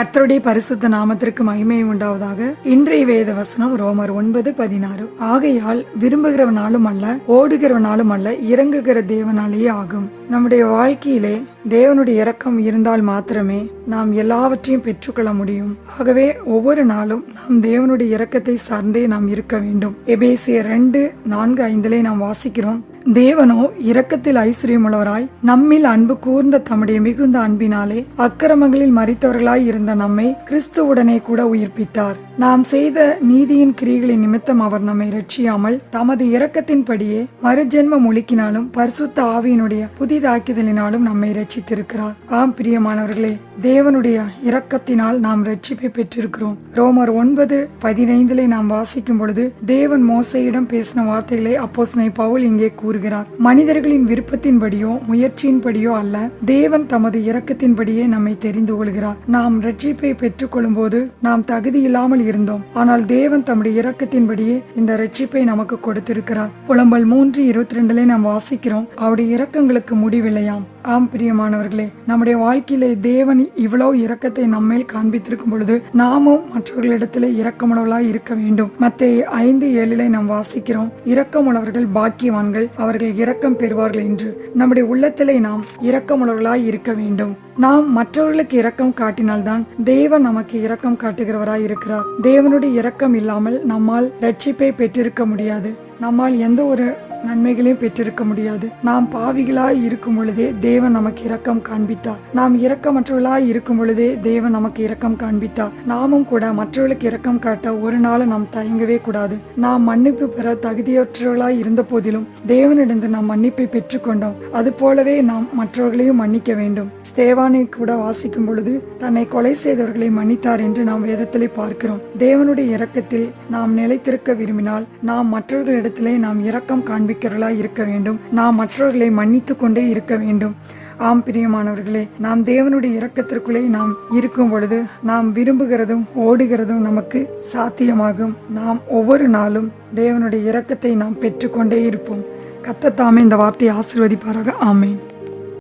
கர்த்தருடைய பரிசுத்த நாமத்திற்கு மகிமை உண்டாவதாக. இன்றைய வேத வசனம் ரோமர் 9:16. ஆகையால் விரும்புகிறவனாலும் அல்ல, ஓடுகிறவனாலும் அல்ல, இறங்குகிற தேவனாலேயே ஆகும். நம்முடைய வாழ்க்கையிலே தேவனுடைய இரக்கம் இருந்தால் மாத்திரமே நாம் எல்லாவற்றையும் பெற்றுக்கொள்ள முடியும். ஆகவே ஒவ்வொரு நாளும் நாம் தேவனுடைய இரக்கத்தை சார்ந்தே நாம் இருக்க வேண்டும். எபேசியர் 2:4-5 நாம் வாசிக்கிறோம். தேவனோ இரக்கத்தில் ஐஸ்வர்யமுள்ளவராய் நம்மில் அன்பு கூர்ந்த தம்முடைய மிகுந்த அன்பினாலே அக்கிரமங்களில் மரித்தவர்களாய் இருந்த நம்மை கிறிஸ்துவுடனே கூட உயிர்ப்பித்தார். நாம் செய்த நீதியின் கிரியைகளின் நிமித்தம் அவர் நம்மை ரட்சியாமல் தமது இரக்கத்தின்படியே மறுஜென்மம் ஒழுக்கினாலும் பரிசுத்த ஆவியினுடைய புதிதாக்குதலினாலும் நம்மை ரட்சித்திருக்கிறார். ஆம் பிரியமானவர்களே, தேவனுடைய இரக்கத்தினால் நாம் ரட்சிப்பை பெற்றிருக்கிறோம். ரோமர் 9:15 நாம் வாசிக்கும் பொழுது தேவன் மோசேயிடம் பேசின வார்த்தைகளை அப்போஸ்தலனாகிய பவுல் இங்கே கூறுகிறார். மனிதர்களின் விருப்பத்தின்படியோ முயற்சியின்படியோ அல்ல, தேவன் தமது இரக்கத்தின்படியே நம்மை தெரிந்து கொள்கிறார். நாம் ரட்சிப்பை பெற்றுக் கொள்ளும் போது நாம் தகுதி இல்லாமல் இருந்தோம். ஆனால் தேவன் தம்முடைய இரக்கத்தின்படியே இந்த ரட்சிப்பை நமக்கு கொடுத்திருக்கிறார். புலம்பல் 3:22 நாம் வாசிக்கிறோம், அவருடைய இரக்கங்களுக்கு முடிவில்லையாம். ஆம் பிரியமானவர்களே, நம்முடைய வாழ்க்கையிலே தேவன் இவ்வளவு இரக்கத்தை நம்மேல் காண்பித்திருக்கும் பொழுது நாமும் மற்றவர்களிடத்திலே இரக்கமுள்ளவர்களாய் இருக்க வேண்டும். மத்தேயு 5:7 நாம் வாசிக்கிறோம், இரக்கமுள்ளவர்கள் பாக்கியவான்கள், அவர்கள் இரக்கம் பெறுவார்கள் என்று. நம்முடைய உள்ளத்திலே நாம் இரக்கமுள்ளவர்களாய் இருக்க வேண்டும். நாம் மற்றவர்களுக்கு இரக்கம் காட்டினால்தான் தேவன் நமக்கு இரக்கம் காட்டுகிறவராய் இருக்கிறார். தேவனுடைய இரக்கம் இல்லாமல் நம்மால் ரட்சிப்பை பெற்றிருக்க முடியாது. நம்மால் எந்த ஒரு நன்மைகளையும் பெற்றிருக்க முடியாது. நாம் பாவிகளாய் இருக்கும் பொழுதே தேவன் நமக்கு இரக்கம் காண்பித்தார். நாம் இரக்கமற்றவர்களாய் இருக்கும் பொழுதே தேவன் நமக்கு இரக்கம் காண்பித்தார். நாமும் கூட மற்றவர்களுக்கு இரக்கம் காட்ட ஒரு நாளும் நாம் தயங்கவே கூடாது. நாம் மன்னிப்பு பெற தகுதியற்றவர்களாய் இருந்த போதிலும் தேவனிடந்து நாம் மன்னிப்பை பெற்றுக்கொண்டோம். அது போலவே நாம் மற்றவர்களையும் மன்னிக்க வேண்டும். ஸ்தேவானை கூட வாசிக்கும் பொழுது தன்னை கொலை செய்தவர்களை மன்னித்தார் என்று நாம் வேதத்திலே பார்க்கிறோம். தேவனுடைய இரக்கத்தில் நாம் நிலைத்திருக்க விரும்பினால் நாம் மற்றவர்களிடத்திலே நாம் இரக்கம் இருக்க வேண்டும். நாம் மற்றவர்களை மன்னித்து கொண்டே இருக்க வேண்டும். ஆம் பிரியமானவர்களே, நாம் தேவனுடைய இரக்கத்திற்குள்ளே நாம் இருக்கும் பொழுது நாம் விரும்புகிறதும் ஓடுகிறதும் நமக்கு சாத்தியமாகும். நாம் ஒவ்வொரு நாளும் தேவனுடைய இரக்கத்தை நாம் பெற்றுக்கொண்டே இருப்போம். கர்த்தர் தாமே இந்த வார்த்தையை ஆசீர்வதிப்பாராக. ஆமென்.